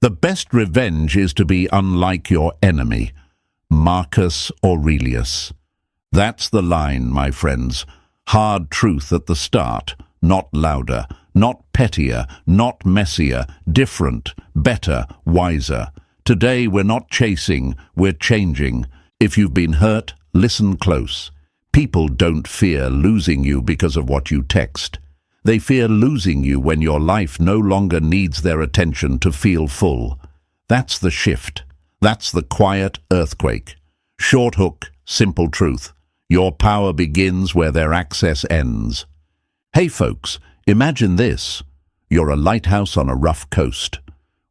The best revenge is to be unlike your enemy. Marcus Aurelius. That's the line, my friends. Hard truth at the start, not louder, not pettier, not messier, different, better, wiser. Today we're not chasing, we're changing. If you've been hurt, listen close. People don't fear losing you because of what you text. They fear losing you when your life no longer needs their attention to feel full. That's the shift. That's the quiet earthquake. Short hook, simple truth. Your power begins where their access ends. Hey folks, imagine this. You're a lighthouse on a rough coast.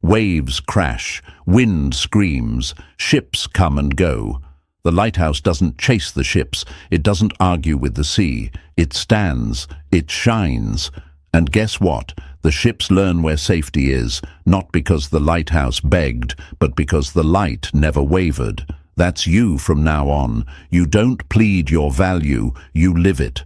Waves crash, wind screams, ships come and go. The lighthouse doesn't chase the ships, it doesn't argue with the sea. It stands, it shines. And guess what? The ships learn where safety is, not because the lighthouse begged, but because the light never wavered. That's you from now on. You don't plead your value, you live it.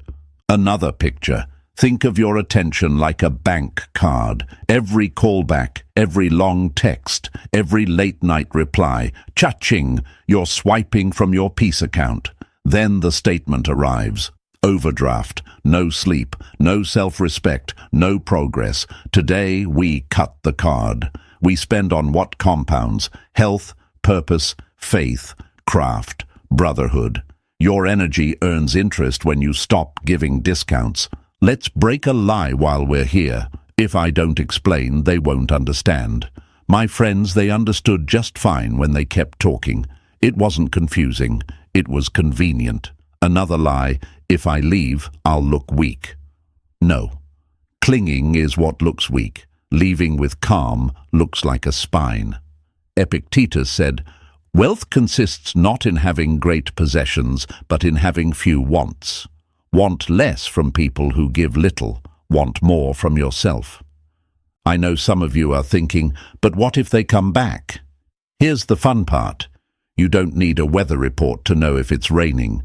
Another picture. Think of your attention like a bank card. Every callback, every long text, every late-night reply. Cha-ching, you're swiping from your peace account. Then the statement arrives. Overdraft, no sleep, no self-respect, no progress. Today we cut the card. We spend on what compounds? Health, purpose, faith, craft, brotherhood. Your energy earns interest when you stop giving discounts. Let's break a lie while we're here. If I don't explain, they won't understand. My friends, they understood just fine when they kept talking. It wasn't confusing. It was convenient. Another lie, if I leave, I'll look weak. No. Clinging is what looks weak. Leaving with calm looks like a spine. Epictetus said, "Wealth consists not in having great possessions, but in having few wants. Want less from people who give little. Want more from yourself." I know some of you are thinking, but what if they come back? Here's the fun part. You don't need a weather report to know if it's raining.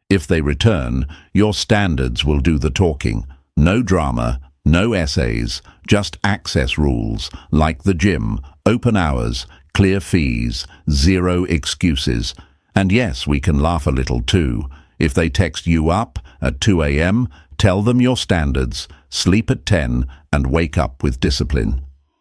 If they return, your standards will do the talking. No drama, no essays, just access rules, like the gym, open hours, clear fees, zero excuses. And yes, we can laugh a little too. If they text you up at 2 a.m., tell them your standards, sleep at 10, and wake up with discipline.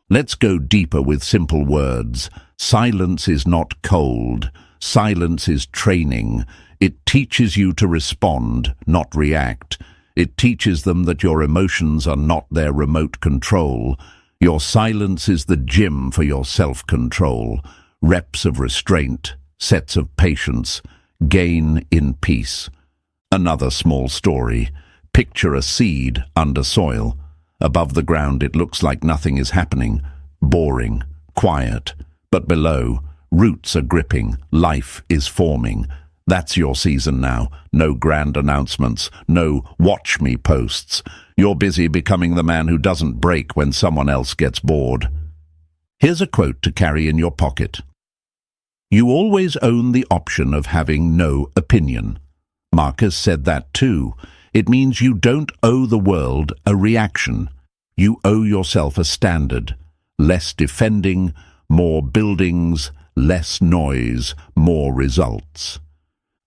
Let's go deeper with simple words. Silence is not cold. Silence is training. It teaches you to respond, not react. It teaches them that your emotions are not their remote control. Your silence is the gym for your self-control. Reps of restraint, sets of patience, gain in peace. Another small story. Picture a seed under soil. Above the ground it looks like nothing is happening. Boring, quiet. But below, roots are gripping, life is forming. That's your season now. No grand announcements, no watch me posts. You're busy becoming the man who doesn't break when someone else gets bored. Here's a quote to carry in your pocket. You always own the option of having no opinion. Marcus said that too. It means you don't owe the world a reaction. You owe yourself a standard. Less defending, more buildings, less noise, more results.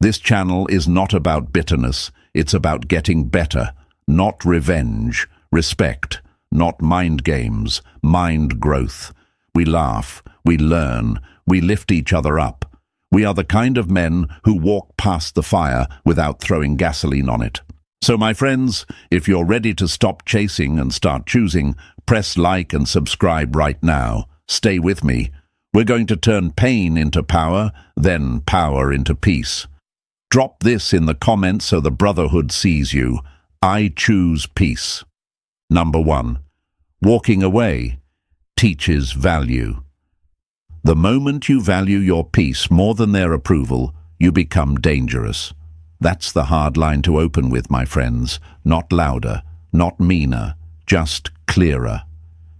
This channel is not about bitterness, it's about getting better, not revenge, respect, not mind games, mind growth. We laugh, we learn, we lift each other up. We are the kind of men who walk past the fire without throwing gasoline on it. So my friends, if you're ready to stop chasing and start choosing, press like and subscribe right now. Stay with me. We're going to turn pain into power, then power into peace. Drop this in the comments so the brotherhood sees you. I choose peace. Number 1. Walking away teaches value. The moment you value your peace more than their approval, you become dangerous. That's the hard line to open with, my friends. Not louder, not meaner, just clearer.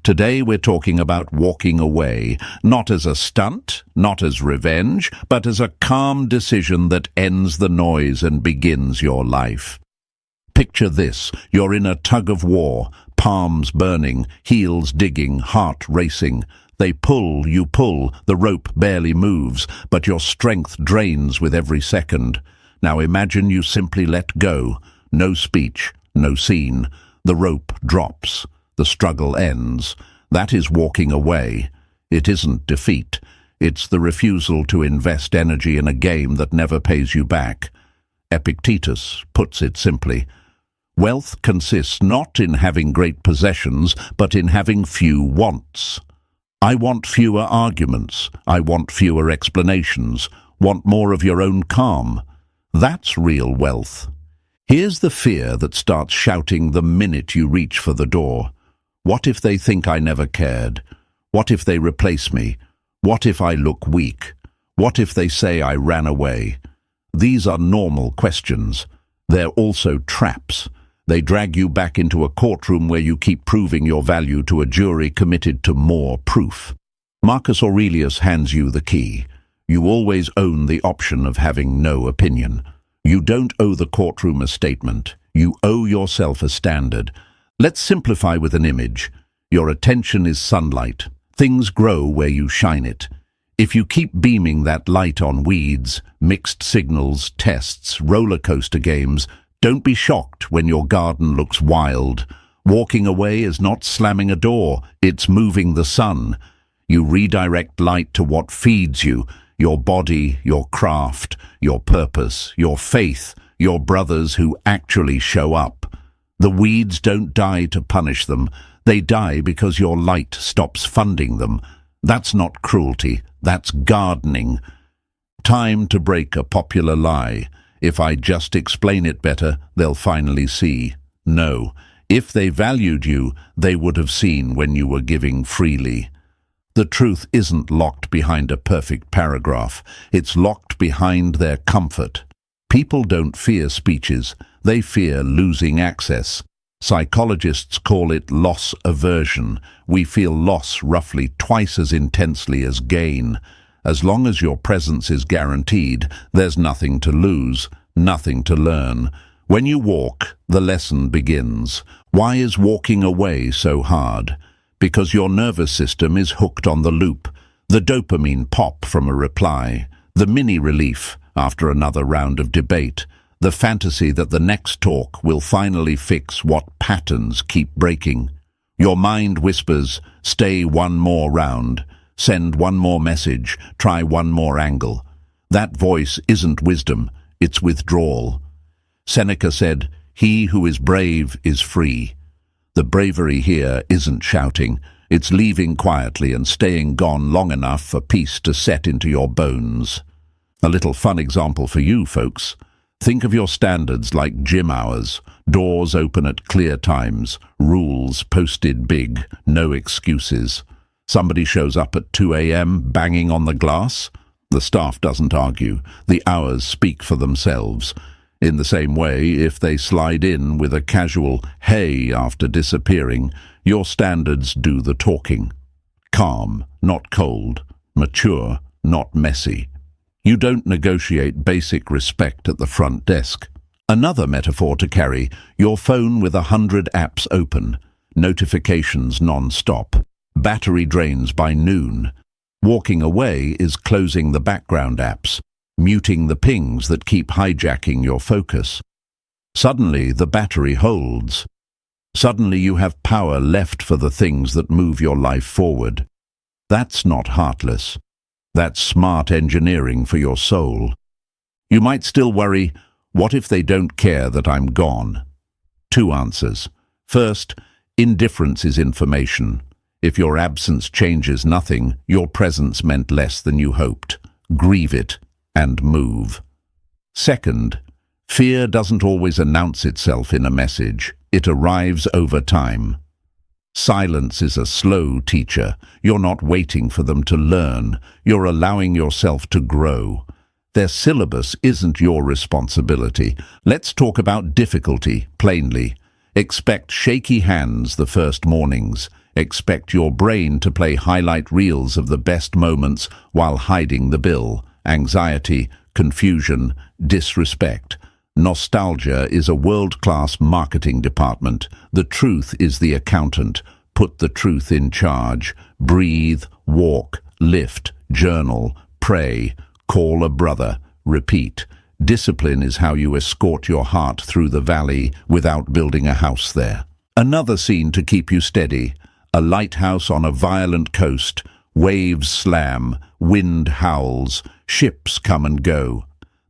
Today we're talking about walking away, not as a stunt, not as revenge, but as a calm decision that ends the noise and begins your life. Picture this, you're in a tug of war, palms burning, heels digging, heart racing. They pull, you pull, the rope barely moves, but your strength drains with every second. Now imagine you simply let go. No speech, no scene. The rope drops. The struggle ends. That is walking away. It isn't defeat. It's the refusal to invest energy in a game that never pays you back. Epictetus puts it simply. Wealth consists not in having great possessions, but in having few wants. I want fewer arguments. I want fewer explanations. Want more of your own calm. That's real wealth. Here's the fear that starts shouting the minute you reach for the door. What if they think I never cared? What if they replace me? What if I look weak? What if they say I ran away? These are normal questions. They're also traps. They drag you back into a courtroom where you keep proving your value to a jury committed to more proof. Marcus Aurelius hands you the key. You always own the option of having no opinion. You don't owe the courtroom a statement. You owe yourself a standard. Let's simplify with an image. Your attention is sunlight. Things grow where you shine it. If you keep beaming that light on weeds, mixed signals, tests, roller coaster games, don't be shocked when your garden looks wild. Walking away is not slamming a door, it's moving the sun. You redirect light to what feeds you, your body, your craft, your purpose, your faith, your brothers who actually show up. The weeds don't die to punish them. They die because your light stops funding them. That's not cruelty. That's gardening. Time to break a popular lie. If I just explain it better, they'll finally see. No. If they valued you, they would have seen when you were giving freely. The truth isn't locked behind a perfect paragraph. It's locked behind their comfort. People don't fear speeches. They fear losing access. Psychologists call it loss aversion. We feel loss roughly twice as intensely as gain. As long as your presence is guaranteed, there's nothing to lose, nothing to learn. When you walk, the lesson begins. Why is walking away so hard? Because your nervous system is hooked on the loop. The dopamine pop from a reply, the mini relief after another round of debate, the fantasy that the next talk will finally fix what patterns keep breaking. Your mind whispers, stay one more round, send one more message, try one more angle. That voice isn't wisdom, it's withdrawal. Seneca said, he who is brave is free. The bravery here isn't shouting, it's leaving quietly and staying gone long enough for peace to set into your bones. A little fun example for you folks. Think of your standards like gym hours, doors open at clear times, rules posted big, no excuses. Somebody shows up at 2 a.m. banging on the glass. The staff doesn't argue. The hours speak for themselves. In the same way, if they slide in with a casual hey after disappearing, your standards do the talking. Calm, not cold. Mature, not messy. You don't negotiate basic respect at the front desk. Another metaphor to carry, your phone with 100 apps open, notifications non-stop, battery drains by noon. Walking away is closing the background apps, muting the pings that keep hijacking your focus. Suddenly the battery holds. Suddenly you have power left for the things that move your life forward. That's not heartless. That's smart engineering for your soul. You might still worry, what if they don't care that I'm gone? Two answers. First, indifference is information. If your absence changes nothing, your presence meant less than you hoped. Grieve it and move. Second, fear doesn't always announce itself in a message. It arrives over time. Silence is a slow teacher. You're not waiting for them to learn. You're allowing yourself to grow. Their syllabus isn't your responsibility. Let's talk about difficulty, plainly. Expect shaky hands the first mornings. Expect your brain to play highlight reels of the best moments while hiding the bill. Anxiety, confusion, disrespect. Nostalgia is a world-class marketing department. The truth is the accountant. Put the truth in charge. Breathe, walk, lift, journal, pray, call a brother, repeat. Discipline is how you escort your heart through the valley without building a house there. Another scene to keep you steady. A lighthouse on a violent coast. Waves slam, wind howls, ships come and go.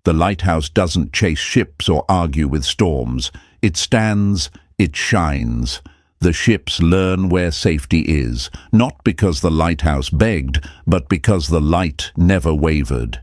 The lighthouse doesn't chase ships or argue with storms. It stands, it shines. The ships learn where safety is, not because the lighthouse begged, but because the light never wavered.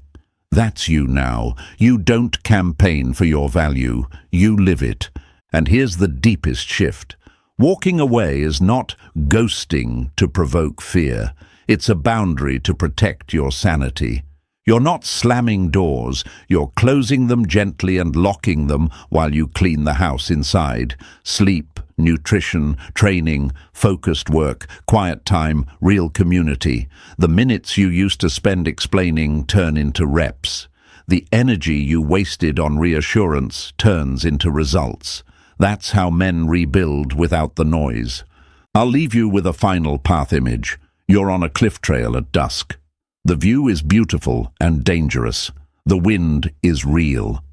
That's you now. You don't campaign for your value. You live it. And here's the deepest shift. Walking away is not ghosting to provoke fear. It's a boundary to protect your sanity. You're not slamming doors. You're closing them gently and locking them while you clean the house inside. Sleep, nutrition, training, focused work, quiet time, real community. The minutes you used to spend explaining turn into reps. The energy you wasted on reassurance turns into results. That's how men rebuild without the noise. I'll leave you with a final path image. You're on a cliff trail at dusk. The view is beautiful and dangerous. The wind is real.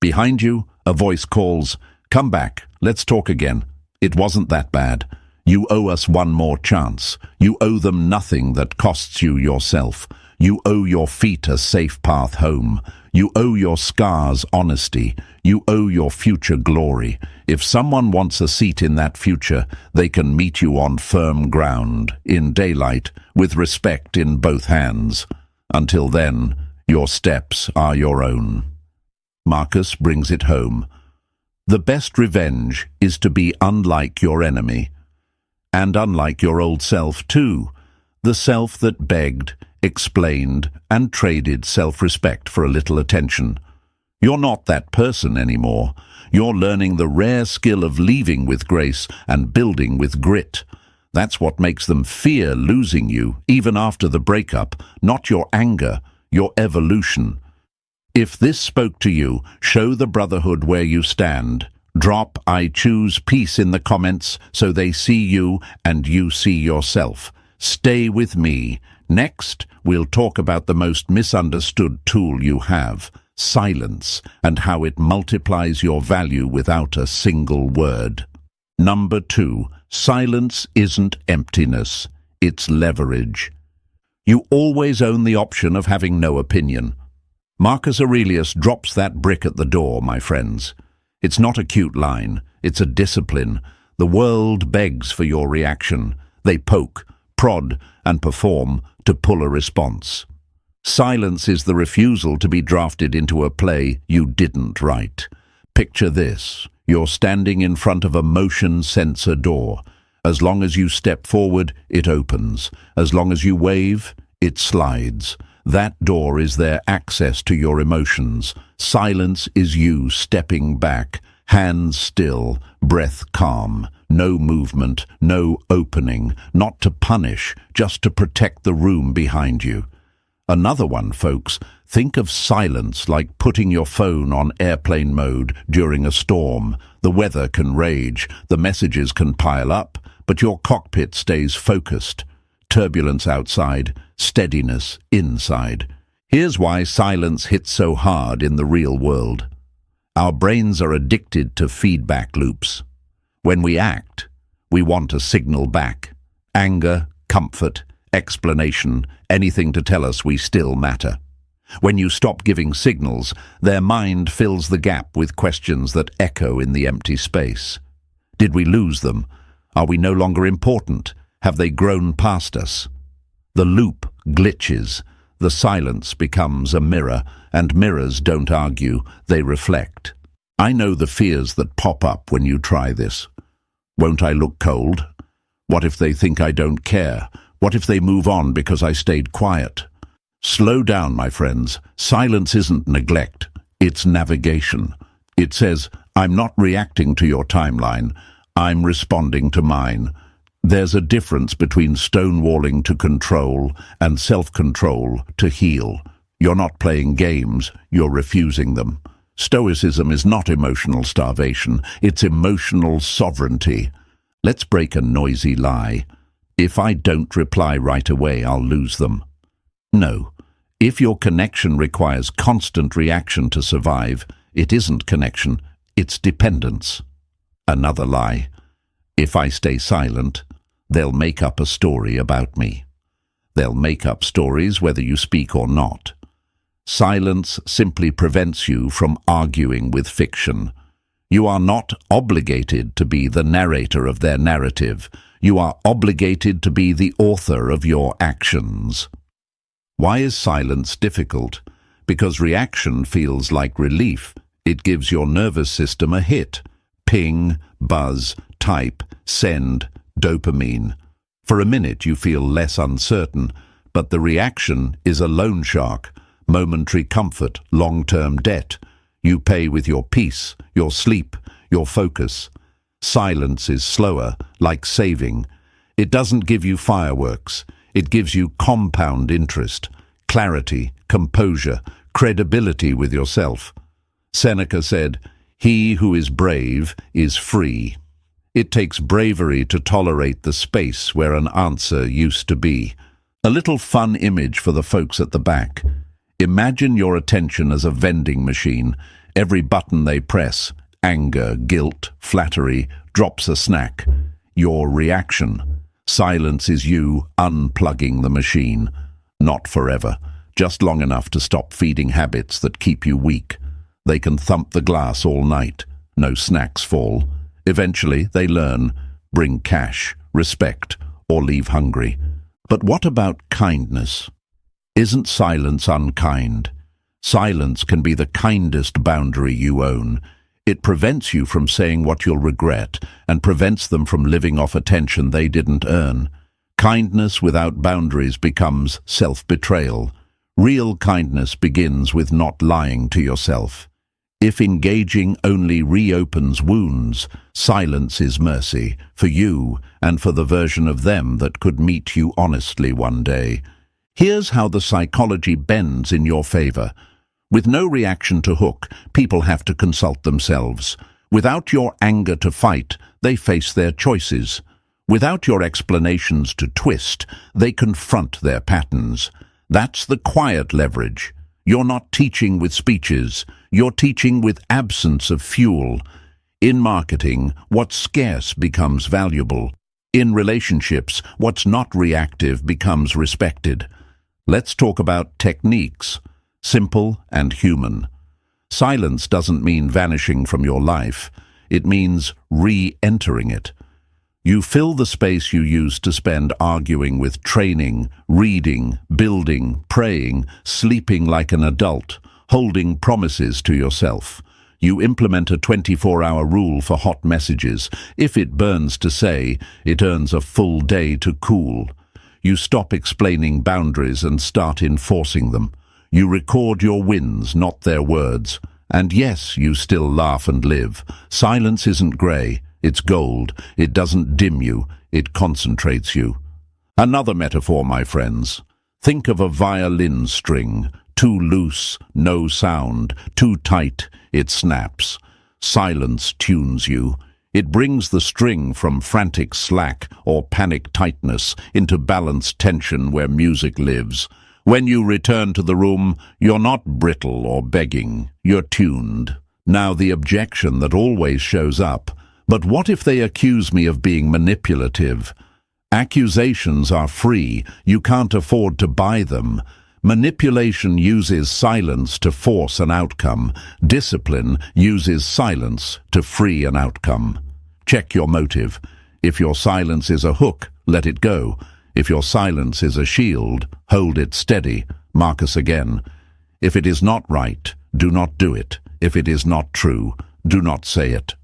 Behind you, a voice calls, "Come back, let's talk again. It wasn't that bad. You owe us one more chance. You owe them nothing that costs you yourself. You owe your feet a safe path home. You owe your scars honesty. You owe your future glory. If someone wants a seat in that future, they can meet you on firm ground, in daylight, with respect in both hands. Until then, your steps are your own." Marcus brings it home. The best revenge is to be unlike your enemy. And unlike your old self too. The self that begged, explained, and traded self-respect for a little attention. You're not that person anymore. You're learning the rare skill of leaving with grace and building with grit. That's what makes them fear losing you, even after the breakup, not your anger, your evolution. If this spoke to you, show the brotherhood where you stand. Drop "I choose peace" in the comments so they see you and you see yourself. Stay with me. Next, we'll talk about the most misunderstood tool you have, silence, and how it multiplies your value without a single word. Number 2, silence isn't emptiness, it's leverage. You always own the option of having no opinion. Marcus Aurelius drops that brick at the door, my friends. It's not a cute line, it's a discipline. The world begs for your reaction. They poke, prod, and perform to pull a response. Silence is the refusal to be drafted into a play you didn't write. Picture this. You're standing in front of a motion sensor door. As long as you step forward, it opens. As long as you wave, it slides. That door is their access to your emotions. Silence is you stepping back, hands still, breath calm. No movement, no opening, not to punish, just to protect the room behind you. Another one, folks, think of silence like putting your phone on airplane mode during a storm. The weather can rage, the messages can pile up, but your cockpit stays focused. Turbulence outside, steadiness inside. Here's why silence hits so hard in the real world. Our brains are addicted to feedback loops. When we act, we want a signal back. Anger, comfort, explanation, anything to tell us we still matter. When you stop giving signals, their mind fills the gap with questions that echo in the empty space. Did we lose them? Are we no longer important? Have they grown past us? The loop glitches. The silence becomes a mirror, and mirrors don't argue, they reflect. I know the fears that pop up when you try this. Won't I look cold? What if they think I don't care? What if they move on because I stayed quiet? Slow down, my friends. Silence isn't neglect. It's navigation. It says, I'm not reacting to your timeline. I'm responding to mine. There's a difference between stonewalling to control and self-control to heal. You're not playing games, you're refusing them. Stoicism is not emotional starvation, it's emotional sovereignty. Let's break a noisy lie. If I don't reply right away, I'll lose them. No. If your connection requires constant reaction to survive, it isn't connection, it's dependence. Another lie. If I stay silent, they'll make up a story about me. They'll make up stories whether you speak or not. Silence simply prevents you from arguing with fiction. You are not obligated to be the narrator of their narrative. You are obligated to be the author of your actions. Why is silence difficult? Because reaction feels like relief. It gives your nervous system a hit. Ping, buzz, type, send, dopamine. For a minute you feel less uncertain, but the reaction is a loan shark. Momentary comfort, long-term debt. You pay with your peace, your sleep, your focus. Silence is slower, like saving. It doesn't give you fireworks. It gives you compound interest, clarity, composure, credibility with yourself. Seneca said, "He who is brave is free." It takes bravery to tolerate the space where an answer used to be. A little fun image for the folks at the back. Imagine your attention as a vending machine. Every button they press, anger, guilt, flattery, drops a snack. Your reaction. Silence is you unplugging the machine. Not forever, just long enough to stop feeding habits that keep you weak. They can thump the glass all night. No snacks fall. Eventually, they learn, bring cash, respect, or leave hungry. But what about kindness? Isn't silence unkind? Silence can be the kindest boundary you own. It prevents you from saying what you'll regret and prevents them from living off attention they didn't earn. Kindness without boundaries becomes self-betrayal. Real kindness begins with not lying to yourself. If engaging only reopens wounds, silence is mercy, for you and for the version of them that could meet you honestly one day. Here's how the psychology bends in your favor. With no reaction to hook, people have to consult themselves. Without your anger to fight, they face their choices. Without your explanations to twist, they confront their patterns. That's the quiet leverage. You're not teaching with speeches. You're teaching with absence of fuel. In marketing, what's scarce becomes valuable. In relationships, what's not reactive becomes respected. Let's talk about techniques, simple and human. Silence doesn't mean vanishing from your life. It means re-entering it. You fill the space you used to spend arguing with training, reading, building, praying, sleeping like an adult, holding promises to yourself. You implement a 24-hour rule for hot messages. If it burns to say, it earns a full day to cool. You stop explaining boundaries and start enforcing them. You record your wins, not their words. And yes, you still laugh and live. Silence isn't grey, it's gold. It doesn't dim you, it concentrates you. Another metaphor, my friends. Think of a violin string. Too loose, no sound. Too tight, it snaps. Silence tunes you. It brings the string from frantic slack or panic tightness into balanced tension where music lives. When you return to the room, you're not brittle or begging. You're tuned. Now the objection that always shows up. But what if they accuse me of being manipulative? Accusations are free. You can't afford to buy them. Manipulation uses silence to force an outcome. Discipline uses silence to free an outcome. Check your motive. If your silence is a hook, let it go. If your silence is a shield, hold it steady. Marcus again. If it is not right, do not do it. If it is not true, do not say it.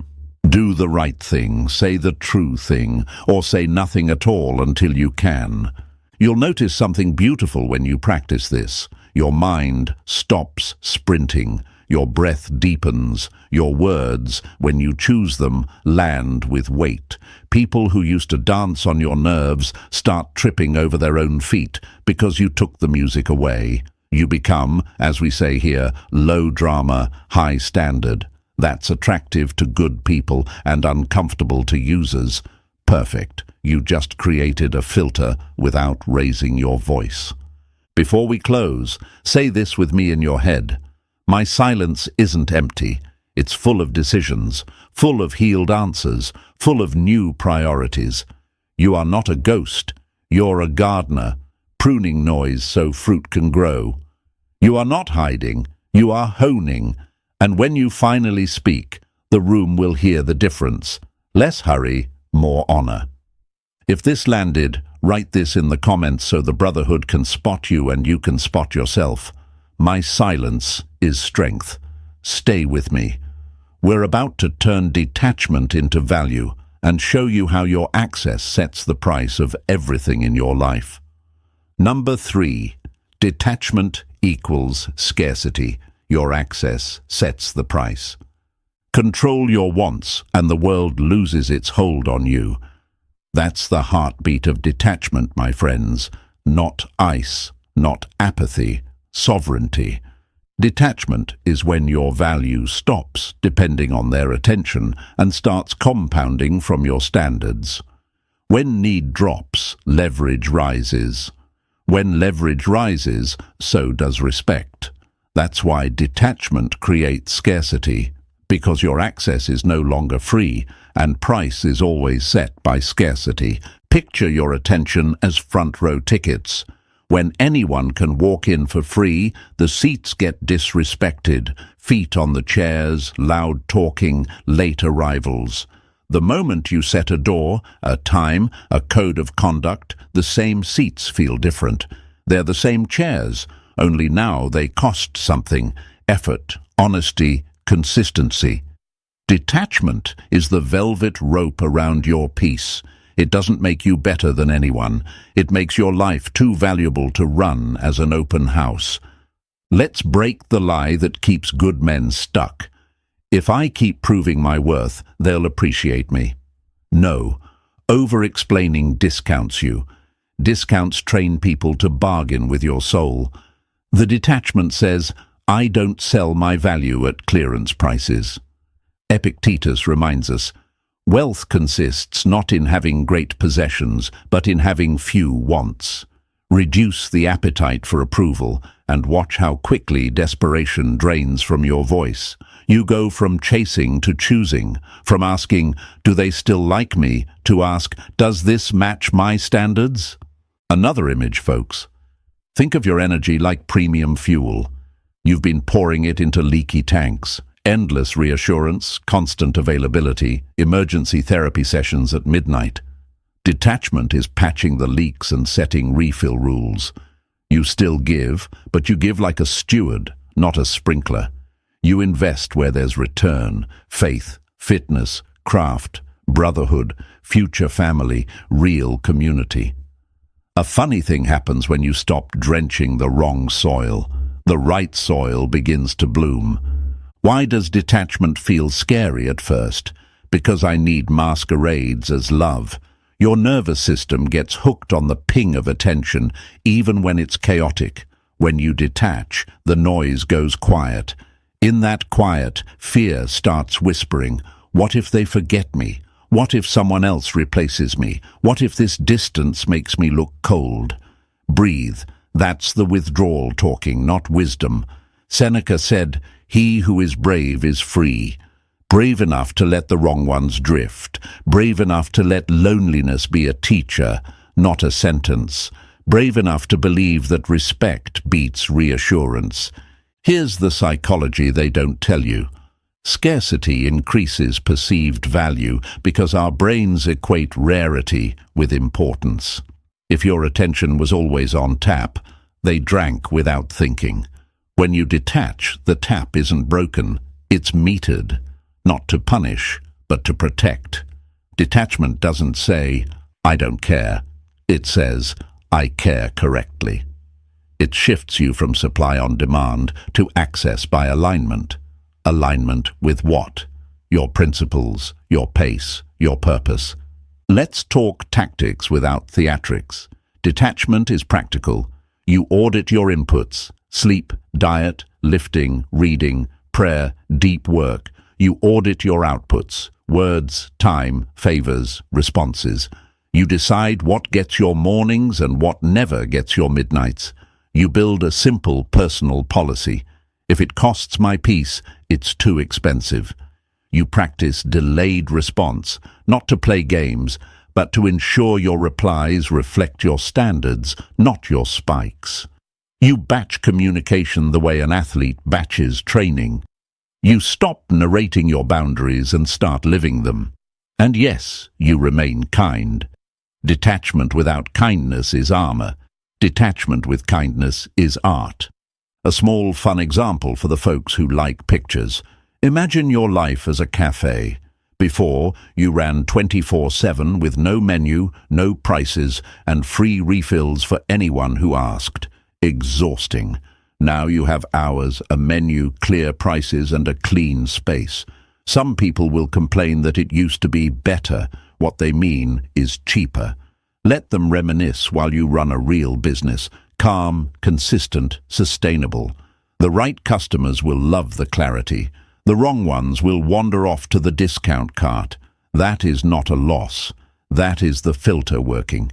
Do the right thing, say the true thing, or say nothing at all until you can. You'll notice something beautiful when you practice this. Your mind stops sprinting. Your breath deepens. Your words, when you choose them, land with weight. People who used to dance on your nerves start tripping over their own feet because you took the music away. You become, as we say here, low drama, high standard. That's attractive to good people and uncomfortable to users. perfect. You just created a filter without raising your voice. Before we close, say this with me in your head. My silence isn't empty. It's full of decisions, full of healed answers, full of new priorities. You are not a ghost. You're a gardener, pruning noise so fruit can grow. You are not hiding. You are honing. And when you finally speak, the room will hear the difference. Less hurry, more honor. If this landed, write this in the comments so the Brotherhood can spot you and you can spot yourself. My silence is strength. Stay with me. We're about to turn detachment into value and show you how your access sets the price of everything in your life. Number 3. Detachment equals scarcity. Your access sets the price. Control your wants and the world loses its hold on you. That's the heartbeat of detachment, my friends. Not ice, not apathy, sovereignty. Detachment is when your value stops depending on their attention and starts compounding from your standards. When need drops, leverage rises. When leverage rises, so does respect. That's why detachment creates scarcity, because your access is no longer free and price is always set by scarcity. Picture your attention as front row tickets. When anyone can walk in for free, the seats get disrespected. Feet on the chairs, loud talking, late arrivals. The moment you set a door, a time, a code of conduct, the same seats feel different. They're the same chairs, only now they cost something: effort, honesty, consistency. Detachment is the velvet rope around your peace. It doesn't make you better than anyone. It makes your life too valuable to run as an open house. Let's break the lie that keeps good men stuck. If I keep proving my worth, they'll appreciate me. No, over-explaining discounts you. Discounts train people to bargain with your soul. The detachment says, I don't sell my value at clearance prices. Epictetus reminds us, wealth consists not in having great possessions, but in having few wants. Reduce the appetite for approval and watch how quickly desperation drains from your voice. You go from chasing to choosing, from asking, do they still like me, to ask, does this match my standards? Another image, folks. Think of your energy like premium fuel. You've been pouring it into leaky tanks. Endless reassurance, constant availability, emergency therapy sessions at midnight. Detachment is patching the leaks and setting refill rules. You still give, but you give like a steward, not a sprinkler. You invest where there's return: faith, fitness, craft, brotherhood, future family, real community. A funny thing happens when you stop drenching the wrong soil. The right soil begins to bloom. Why does detachment feel scary at first? Because I need masquerades as love. Your nervous system gets hooked on the ping of attention, even when it's chaotic. When you detach, the noise goes quiet. In that quiet, fear starts whispering, what if they forget me? What if someone else replaces me? What if this distance makes me look cold? Breathe. That's the withdrawal talking, not wisdom. Seneca said, he who is brave is free. Brave enough to let the wrong ones drift. Brave enough to let loneliness be a teacher, not a sentence. Brave enough to believe that respect beats reassurance. Here's the psychology they don't tell you. Scarcity increases perceived value because our brains equate rarity with importance. If your attention was always on tap, they drank without thinking. When you detach, the tap isn't broken, it's metered, not to punish, but to protect. Detachment doesn't say, I don't care. It says, I care correctly. It shifts you from supply on demand to access by alignment. Alignment with what? Your principles, your pace, your purpose. Let's talk tactics without theatrics. Detachment is practical. You audit your inputs: sleep, diet, lifting, reading, prayer, deep work. You audit your outputs. Words, time, favors, responses. You decide what gets your mornings and what never gets your midnights. You build a simple personal policy. If it costs my peace, it's too expensive. You practice delayed response, not to play games, but to ensure your replies reflect your standards, not your spikes. You batch communication the way an athlete batches training. You stop narrating your boundaries and start living them. And yes, you remain kind. Detachment without kindness is armor. Detachment with kindness is art. A small fun example for the folks who like pictures. Imagine your life as a cafe. Before, you ran 24/7 with no menu, no prices, and free refills for anyone who asked. Exhausting. Now you have hours, a menu, clear prices, and a clean space. Some people will complain that it used to be better. What they mean is cheaper. Let them reminisce while you run a real business. Calm, consistent, sustainable. The right customers will love the clarity. The wrong ones will wander off to the discount cart. That is not a loss. That is the filter working.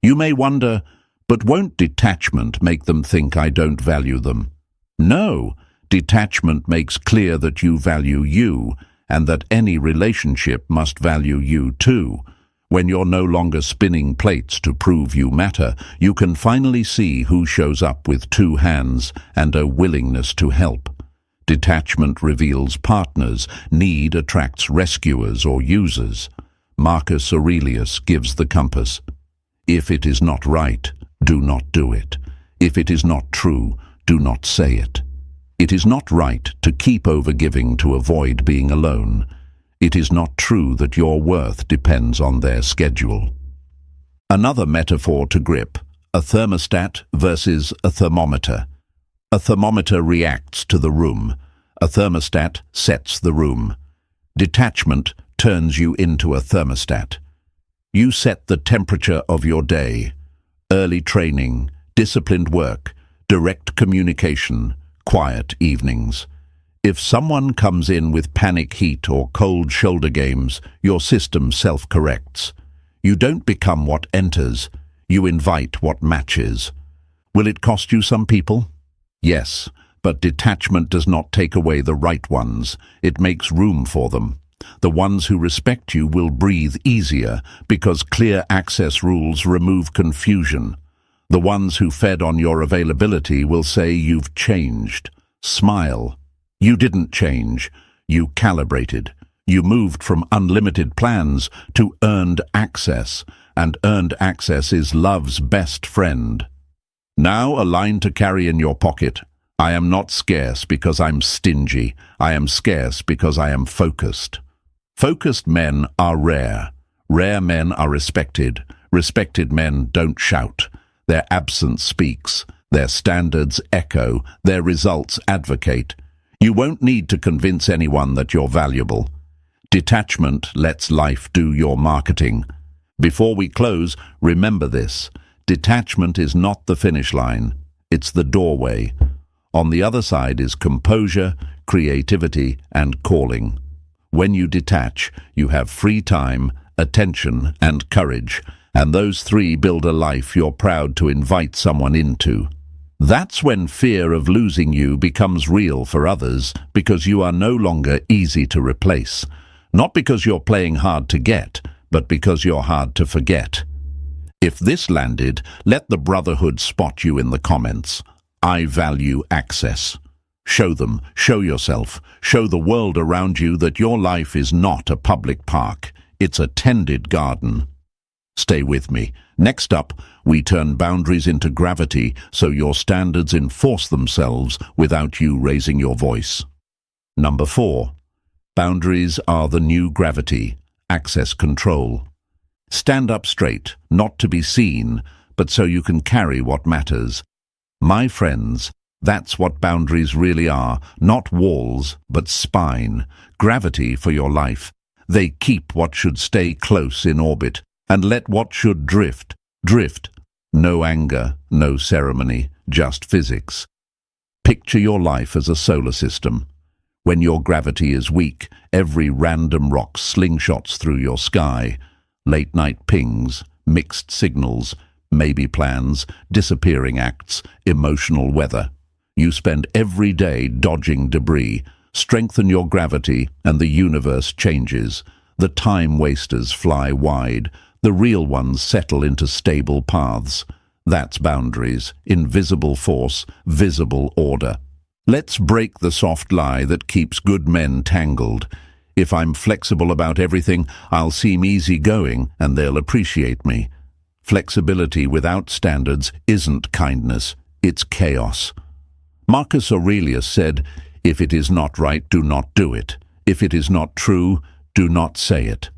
You may wonder, but won't detachment make them think I don't value them? No, detachment makes clear that you value you, and that any relationship must value you too. When you're no longer spinning plates to prove you matter, you can finally see who shows up with two hands and a willingness to help. Detachment reveals partners. Need attracts rescuers or users. Marcus Aurelius gives the compass. If it is not right, do not do it. If it is not true, do not say it. It is not right to keep overgiving to avoid being alone. It is not true that your worth depends on their schedule. Another metaphor to grip: a thermostat versus a thermometer. A thermometer reacts to the room. A thermostat sets the room. Detachment turns you into a thermostat. You set the temperature of your day. Early training, disciplined work, direct communication, quiet evenings. If someone comes in with panic heat or cold shoulder games, your system self-corrects. You don't become what enters, you invite what matches. Will it cost you some people? Yes, but detachment does not take away the right ones. It makes room for them. The ones who respect you will breathe easier because clear access rules remove confusion. The ones who fed on your availability will say you've changed. Smile. You didn't change. You calibrated. You moved from unlimited plans to earned access, and earned access is love's best friend. Now a line to carry in your pocket. I am not scarce because I'm stingy. I am scarce because I am focused. Focused men are rare. Rare men are respected. Respected men don't shout. Their absence speaks. Their standards echo. Their results advocate. You won't need to convince anyone that you're valuable. Detachment lets life do your marketing. Before we close, remember this. Detachment is not the finish line. It's the doorway. On the other side is composure, creativity, and calling. When you detach, you have free time, attention, and courage, and those three build a life you're proud to invite someone into. That's when fear of losing you becomes real for others, because you are no longer easy to replace. Not because you're playing hard to get, but because you're hard to forget. If this landed, let the Brotherhood spot you in the comments. I value access. Show them, show yourself, show the world around you that your life is not a public park. It's a tended garden. Stay with me. Next up, we turn boundaries into gravity so your standards enforce themselves without you raising your voice. Number 4. Boundaries are the new gravity. Access control. Stand up straight, not to be seen, but so you can carry what matters. My friends, that's what boundaries really are, not walls, but spine, gravity for your life. They keep what should stay close in orbit, and let what should drift, drift. No anger, no ceremony, just physics. Picture your life as a solar system. When your gravity is weak, every random rock slingshots through your sky. Late-night pings, mixed signals, maybe plans, disappearing acts, emotional weather. You spend every day dodging debris. Strengthen your gravity and the universe changes. The time wasters fly wide. The real ones settle into stable paths. That's boundaries, invisible force, visible order. Let's break the soft lie that keeps good men tangled. If I'm flexible about everything, I'll seem easygoing and they'll appreciate me. Flexibility without standards isn't kindness, it's chaos. Marcus Aurelius said, "If it is not right, do not do it. If it is not true, do not say it."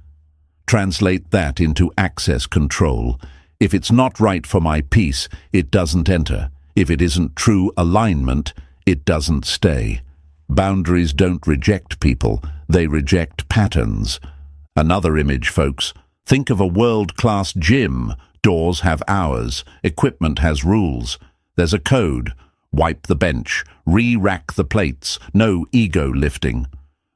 Translate that into access control. If it's not right for my peace, it doesn't enter. If it isn't true alignment, it doesn't stay. Boundaries don't reject people, they reject patterns. Another image, folks. Think of a world-class gym. Doors have hours, equipment has rules. There's a code. Wipe the bench, re-rack the plates, no ego lifting.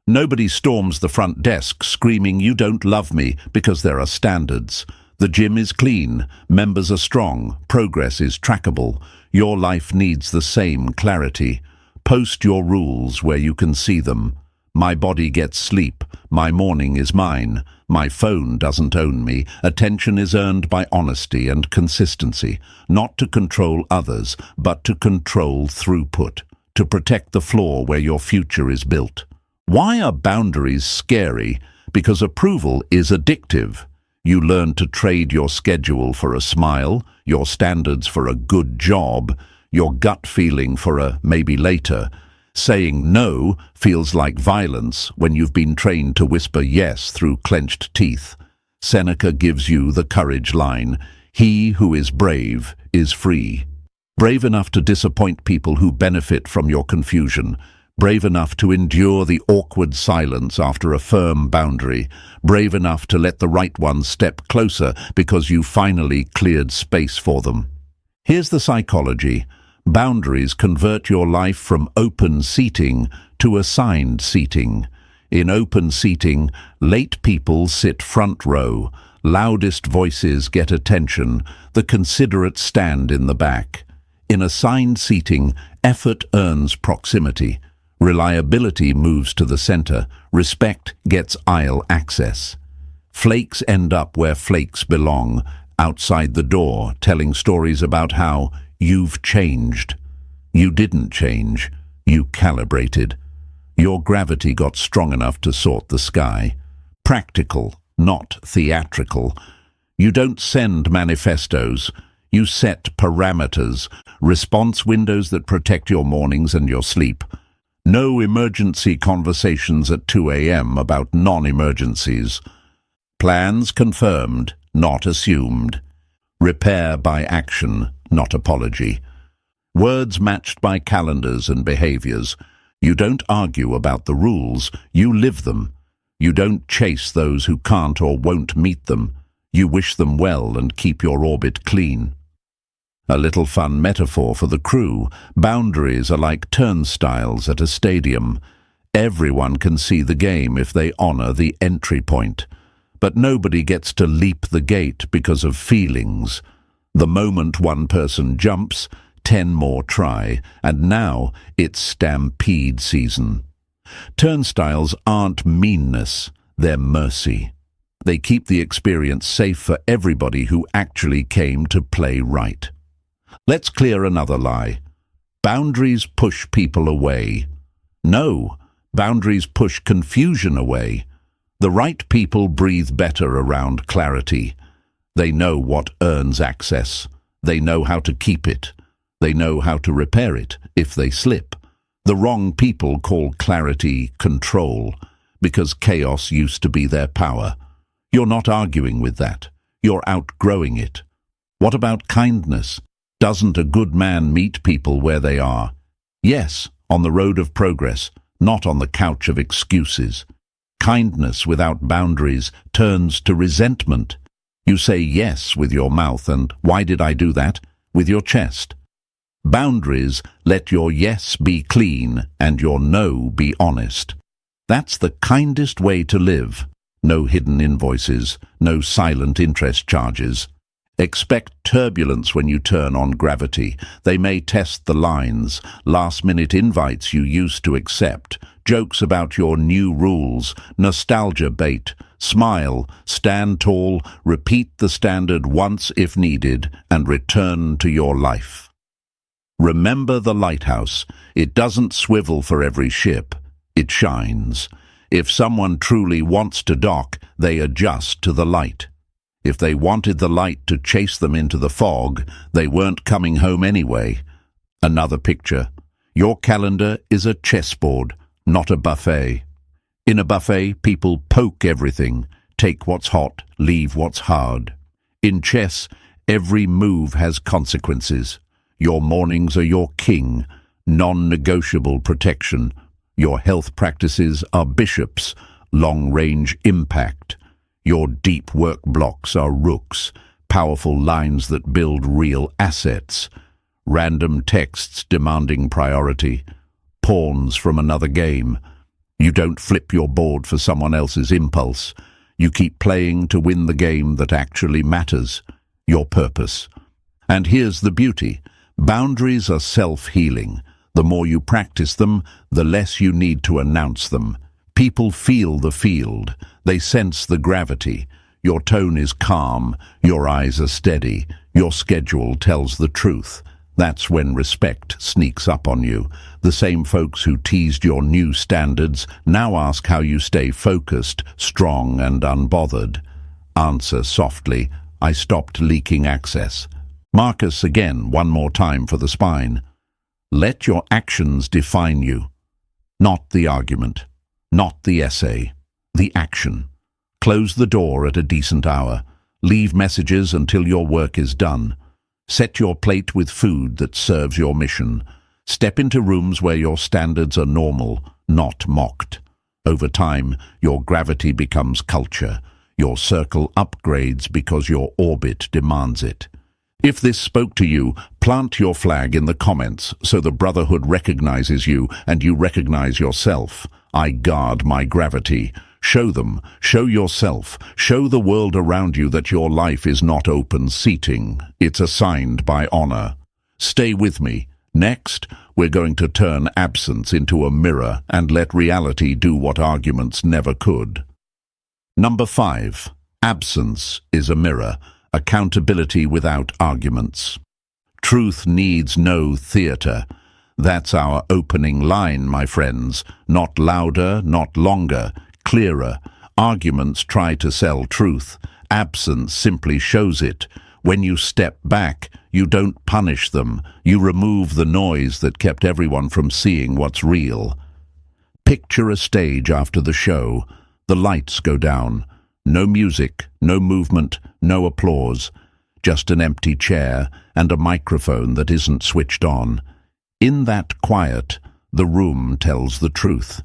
Nobody storms the front desk screaming, "You don't love me," because there are standards. The gym is clean, members are strong, progress is trackable. Your life needs the same clarity. Post your rules where you can see them. My body gets sleep. My morning is mine. My phone doesn't own me. Attention is earned by honesty and consistency, not to control others, but to control throughput, to protect the floor where your future is built. Why are boundaries scary? Because approval is addictive. You learn to trade your schedule for a smile, your standards for a good job, your gut feeling for a maybe later. Saying no feels like violence when you've been trained to whisper yes through clenched teeth. Seneca gives you the courage line, "He who is brave is free." Brave enough to disappoint people who benefit from your confusion. Brave enough to endure the awkward silence after a firm boundary. Brave enough to let the right ones step closer because you finally cleared space for them. Here's the psychology. Boundaries convert your life from open seating to assigned seating. In open seating, late people sit front row. Loudest voices get attention. The considerate stand in the back. In assigned seating, effort earns proximity. Reliability moves to the center. Respect gets aisle access. Flakes end up where flakes belong, outside the door, telling stories about how you've changed. You didn't change. You calibrated. Your gravity got strong enough to sort the sky. Practical, not theatrical. You don't send manifestos. You set parameters, response windows that protect your mornings and your sleep. No emergency conversations at 2 a.m. about non-emergencies. Plans confirmed, not assumed. Repair by action, not apology. Words matched by calendars and behaviors. You don't argue about the rules, you live them. You don't chase those who can't or won't meet them. You wish them well and keep your orbit clean. A little fun metaphor for the crew. Boundaries are like turnstiles at a stadium. Everyone can see the game if they honor the entry point. But nobody gets to leap the gate because of feelings. The moment one person jumps, 10 more try, and now it's stampede season. Turnstiles aren't meanness, they're mercy. They keep the experience safe for everybody who actually came to play right. Let's clear another lie. Boundaries push people away. No, boundaries push confusion away. The right people breathe better around clarity. They know what earns access. They know how to keep it. They know how to repair it if they slip. The wrong people call clarity control, because chaos used to be their power. You're not arguing with that. You're outgrowing it. What about kindness? Doesn't a good man meet people where they are? Yes, on the road of progress, not on the couch of excuses. Kindness without boundaries turns to resentment. You say yes with your mouth, and why did I do that? With your chest. Boundaries let your yes be clean and your no be honest. That's the kindest way to live. No hidden invoices, no silent interest charges. Expect turbulence when you turn on gravity. They may test the lines, last-minute invites you used to accept, jokes about your new rules, nostalgia bait. Smile, stand tall, repeat the standard once if needed, and return to your life. Remember the lighthouse. It doesn't swivel for every ship. It shines. If someone truly wants to dock, they adjust to the light. If they wanted the light to chase them into the fog, they weren't coming home anyway. Another picture. Your calendar is a chessboard, not a buffet. In a buffet, people poke everything, take what's hot, leave what's hard. In chess, every move has consequences. Your mornings are your king, non-negotiable protection. Your health practices are bishops, long-range impact. Your deep work blocks are rooks, powerful lines that build real assets. Random texts demanding priority, pawns from another game. You don't flip your board for someone else's impulse. You keep playing to win the game that actually matters, your purpose. And here's the beauty. Boundaries are self-healing. The more you practice them, the less you need to announce them. People feel the field. They sense the gravity. Your tone is calm. Your eyes are steady. Your schedule tells the truth. That's when respect sneaks up on you. The same folks who teased your new standards now ask how you stay focused, strong and unbothered. Answer softly, I stopped leaking access. Marcus again, one more time for the spine. Let your actions define you. Not the argument, not the essay, the action. Close the door at a decent hour. Leave messages until your work is done. Set your plate with food that serves your mission. Step into rooms where your standards are normal, not mocked. Over time, your gravity becomes culture. Your circle upgrades because your orbit demands it. If this spoke to you, plant your flag in the comments so the Brotherhood recognizes you and you recognize yourself. I guard my gravity. Show them, show yourself, show the world around you that your life is not open seating. It's assigned by honor. Stay with me. Next, we're going to turn absence into a mirror and let reality do what arguments never could. Number 5. Absence is a mirror. Accountability without arguments. Truth needs no theater. That's our opening line, my friends. Not louder, not longer, clearer. Arguments try to sell truth. Absence simply shows it. When you step back, you don't punish them. You remove the noise that kept everyone from seeing what's real. Picture a stage after the show. The lights go down. No music, no movement, no applause. Just an empty chair and a microphone that isn't switched on. In that quiet, the room tells the truth.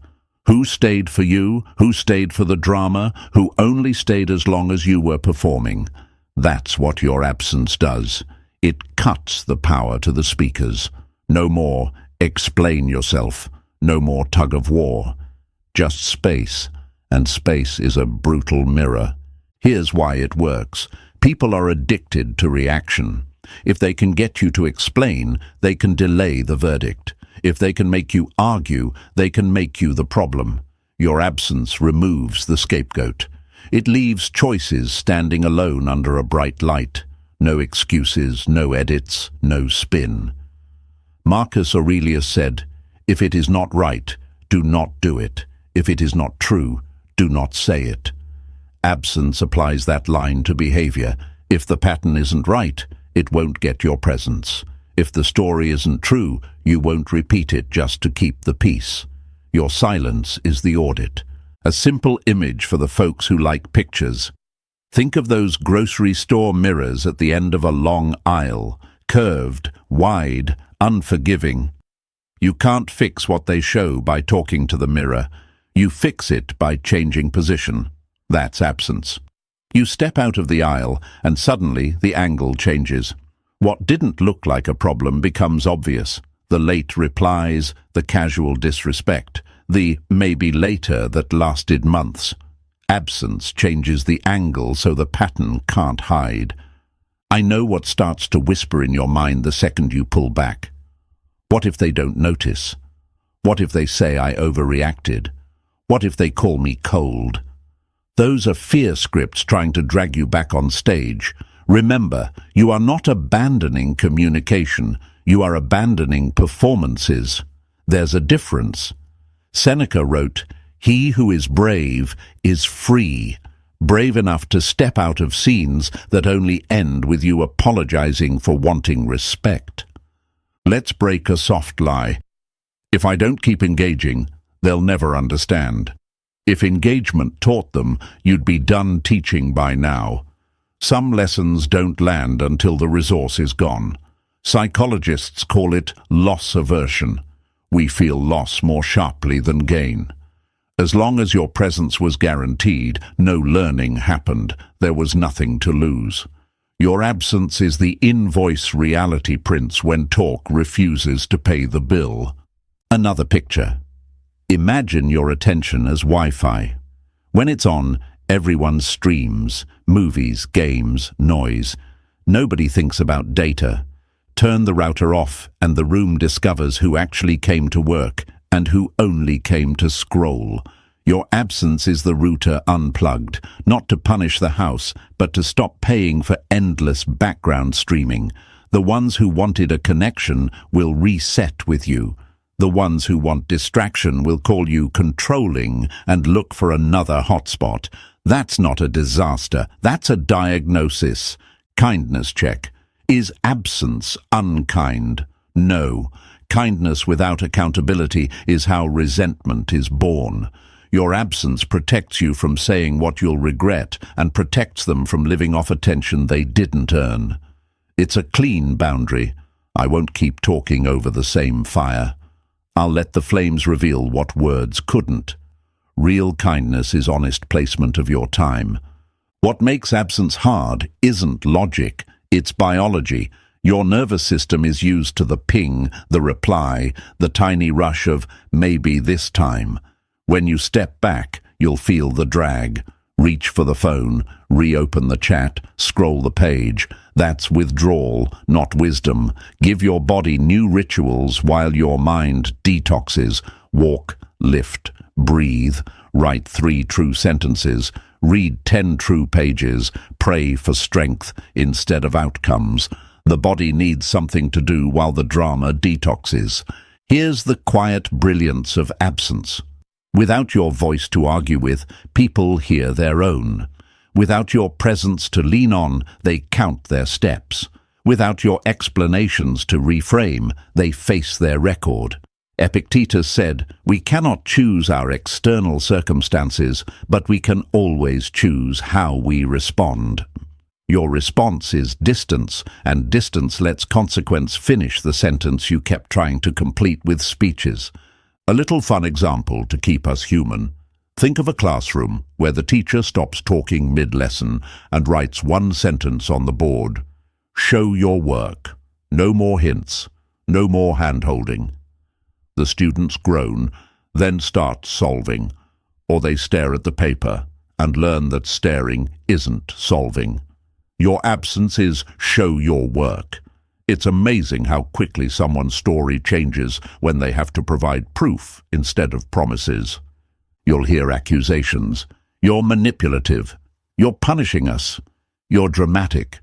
Who stayed for you? Who stayed for the drama? Who only stayed as long as you were performing? That's what your absence does. It cuts the power to the speakers. No more explain yourself. No more tug of war. Just space. And space is a brutal mirror. Here's why it works. People are addicted to reaction. If they can get you to explain, they can delay the verdict. If they can make you argue, they can make you the problem. Your absence removes the scapegoat. It leaves choices standing alone under a bright light. No excuses, no edits, no spin. Marcus Aurelius said, "If it is not right, do not do it. If it is not true, do not say it." Absence applies that line to behavior. If the pattern isn't right, it won't get your presence. If the story isn't true, you won't repeat it just to keep the peace. Your silence is the audit. A simple image for the folks who like pictures. Think of those grocery store mirrors at the end of a long aisle, curved, wide, unforgiving. You can't fix what they show by talking to the mirror. You fix it by changing position. That's absence. You step out of the aisle, and suddenly the angle changes. What didn't look like a problem becomes obvious. The late replies, the casual disrespect, the maybe later that lasted months. Absence changes the angle so the pattern can't hide. I know what starts to whisper in your mind the second you pull back. What if they don't notice? What if they say I overreacted? What if they call me cold? Those are fear scripts trying to drag you back on stage. Remember, you are not abandoning communication, you are abandoning performances. There's a difference. Seneca wrote, "He who is brave is free, brave enough to step out of scenes that only end with you apologizing for wanting respect." Let's break a soft lie. If I don't keep engaging, they'll never understand. If engagement taught them, you'd be done teaching by now. Some lessons don't land until the resource is gone. Psychologists call it loss aversion. We feel loss more sharply than gain. As long as your presence was guaranteed, no learning happened. There was nothing to lose. Your absence is the invoice reality prints when talk refuses to pay the bill. Another picture. Imagine your attention as Wi-Fi. When it's on, everyone streams, movies, games, noise. Nobody thinks about data. Turn the router off and the room discovers who actually came to work and who only came to scroll. Your absence is the router unplugged, not to punish the house, but to stop paying for endless background streaming. The ones who wanted a connection will reset with you. The ones who want distraction will call you controlling and look for another hotspot. That's not a disaster, that's a diagnosis. Kindness check. Is absence unkind? No. Kindness without accountability is how resentment is born. Your absence protects you from saying what you'll regret and protects them from living off attention they didn't earn. It's a clean boundary. I won't keep talking over the same fire. I'll let the flames reveal what words couldn't. Real kindness is honest placement of your time. What makes absence hard isn't logic, it's biology. Your nervous system is used to the ping, the reply, the tiny rush of maybe this time. When you step back, you'll feel the drag. Reach for the phone, reopen the chat, scroll the page. That's withdrawal, not wisdom. Give your body new rituals while your mind detoxes. Walk, lift, breathe, write 3 true sentences, read 10 true pages, pray for strength instead of outcomes. The body needs something to do while the drama detoxes. Here's the quiet brilliance of absence. Without your voice to argue with, people hear their own. Without your presence to lean on, they count their steps. Without your explanations to reframe, they face their record. Epictetus said, "We cannot choose our external circumstances, but we can always choose how we respond." Your response is distance, and distance lets consequence finish the sentence you kept trying to complete with speeches. A little fun example to keep us human. Think of a classroom where the teacher stops talking mid-lesson and writes one sentence on the board. Show your work. No more hints. No more hand-holding. The students groan, then start solving, or they stare at the paper and learn that staring isn't solving. Your absence is show your work. It's amazing how quickly someone's story changes when they have to provide proof instead of promises. You'll hear accusations. You're manipulative. You're punishing us. You're dramatic.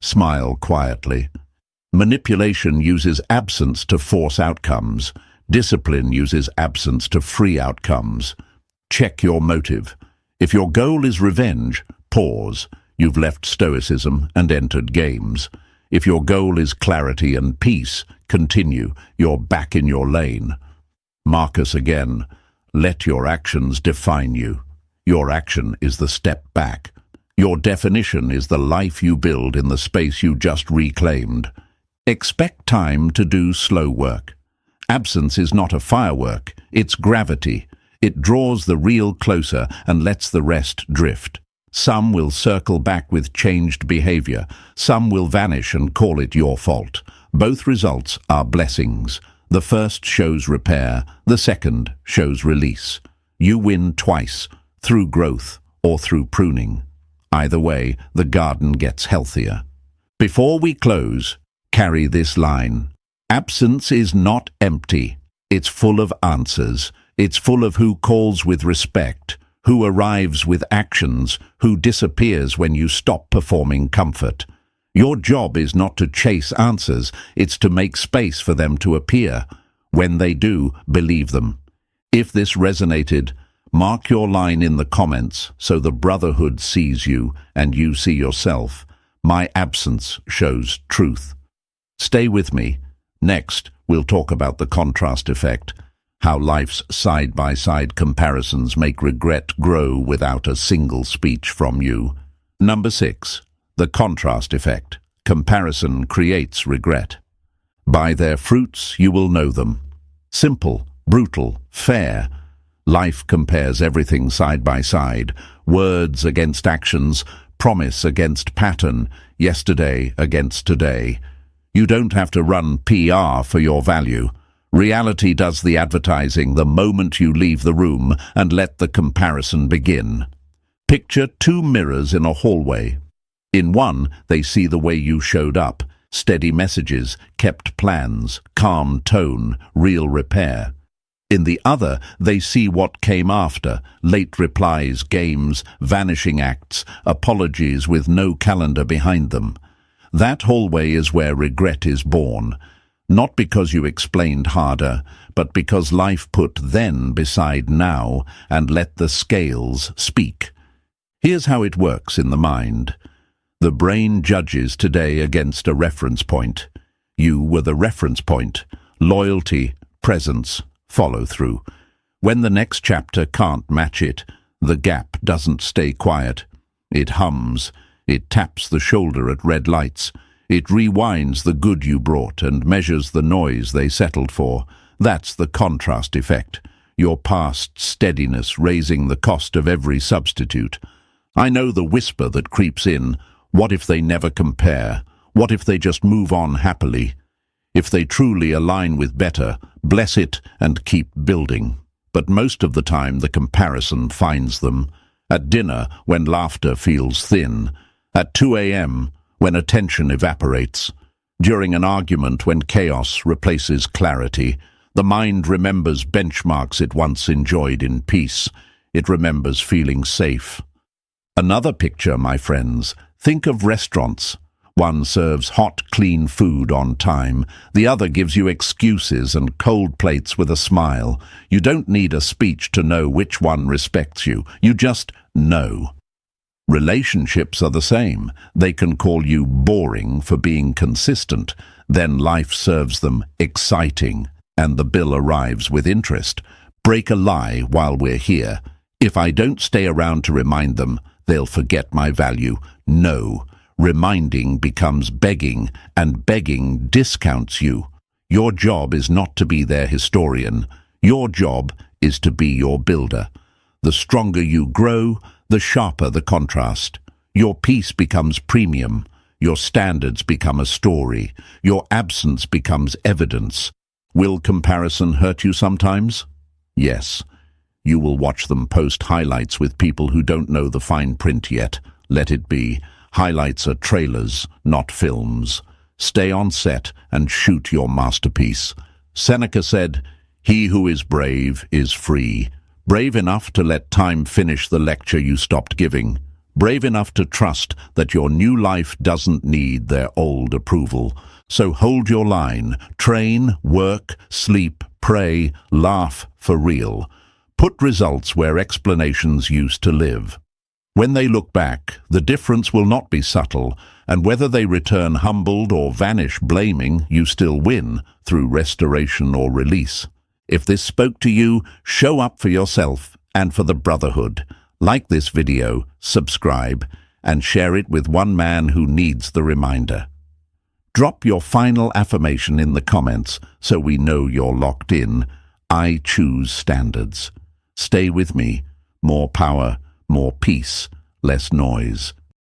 Smile quietly. Manipulation uses absence to force outcomes. Discipline uses absence to free outcomes. Check your motive. If your goal is revenge, pause. You've left stoicism and entered games. If your goal is clarity and peace, continue. You're back in your lane. Marcus again. Let your actions define you. Your action is the step back. Your definition is the life you build in the space you just reclaimed. Expect time to do slow work. Absence is not a firework, it's gravity. It draws the real closer and lets the rest drift. Some will circle back with changed behavior. Some will vanish and call it your fault. Both results are blessings. The first shows repair, the second shows release. You win twice, through growth or through pruning. Either way, the garden gets healthier. Before we close, carry this line. Absence is not empty. It's full of answers. It's full of who calls with respect, who arrives with actions, who disappears when you stop performing comfort. Your job is not to chase answers, it's to make space for them to appear. When they do, believe them. If this resonated, mark your line in the comments so the brotherhood sees you and you see yourself. My absence shows truth. Stay with me. Next, we'll talk about the contrast effect, how life's side-by-side comparisons make regret grow without a single speech from you. Number 6. The contrast effect. Comparison creates regret. By their fruits you will know them. Simple, brutal, fair. Life compares everything side by side. Words against actions, promise against pattern, yesterday against today. You don't have to run PR for your value. Reality does the advertising the moment you leave the room and let the comparison begin. Picture 2 mirrors in a hallway. In one, they see the way you showed up, steady messages, kept plans, calm tone, real repair. In the other, they see what came after, late replies, games, vanishing acts, apologies with no calendar behind them. That hallway is where regret is born. Not because you explained harder, but because life put then beside now and let the scales speak. Here's how it works in the mind. The brain judges today against a reference point. You were the reference point. Loyalty, presence, follow through. When the next chapter can't match it, the gap doesn't stay quiet. It hums. It taps the shoulder at red lights. It rewinds the good you brought and measures the noise they settled for. That's the contrast effect. Your past steadiness raising the cost of every substitute. I know the whisper that creeps in. What if they never compare? What if they just move on happily? If they truly align with better, bless it and keep building. But most of the time the comparison finds them. At dinner, when laughter feels thin. At 2 a.m., when attention evaporates. During an argument when chaos replaces clarity. The mind remembers benchmarks it once enjoyed in peace. It remembers feeling safe. Another picture, my friends. Think of restaurants. One serves hot, clean food on time. The other gives you excuses and cold plates with a smile. You don't need a speech to know which one respects you. You just know. Relationships are the same. They can call you boring for being consistent. Then life serves them exciting, and the bill arrives with interest. Break a lie while we're here. If I don't stay around to remind them, they'll forget my value. No. Reminding becomes begging, and begging discounts you. Your job is not to be their historian. Your job is to be your builder. The stronger you grow, the sharper the contrast. Your peace becomes premium. Your standards become a story. Your absence becomes evidence. Will comparison hurt you sometimes? Yes. You will watch them post highlights with people who don't know the fine print yet. Let it be. Highlights are trailers, not films. Stay on set and shoot your masterpiece. Seneca said, "He who is brave is free." Brave enough to let time finish the lecture you stopped giving. Brave enough to trust that your new life doesn't need their old approval. So hold your line. Train, work, sleep, pray, laugh for real. Put results where explanations used to live. When they look back, the difference will not be subtle, and whether they return humbled or vanish blaming, you still win through restoration or release. If this spoke to you, show up for yourself and for the brotherhood. Like this video, subscribe, and share it with one man who needs the reminder. Drop your final affirmation in the comments so we know you're locked in. I choose standards. Stay with me. More power, more peace, less noise.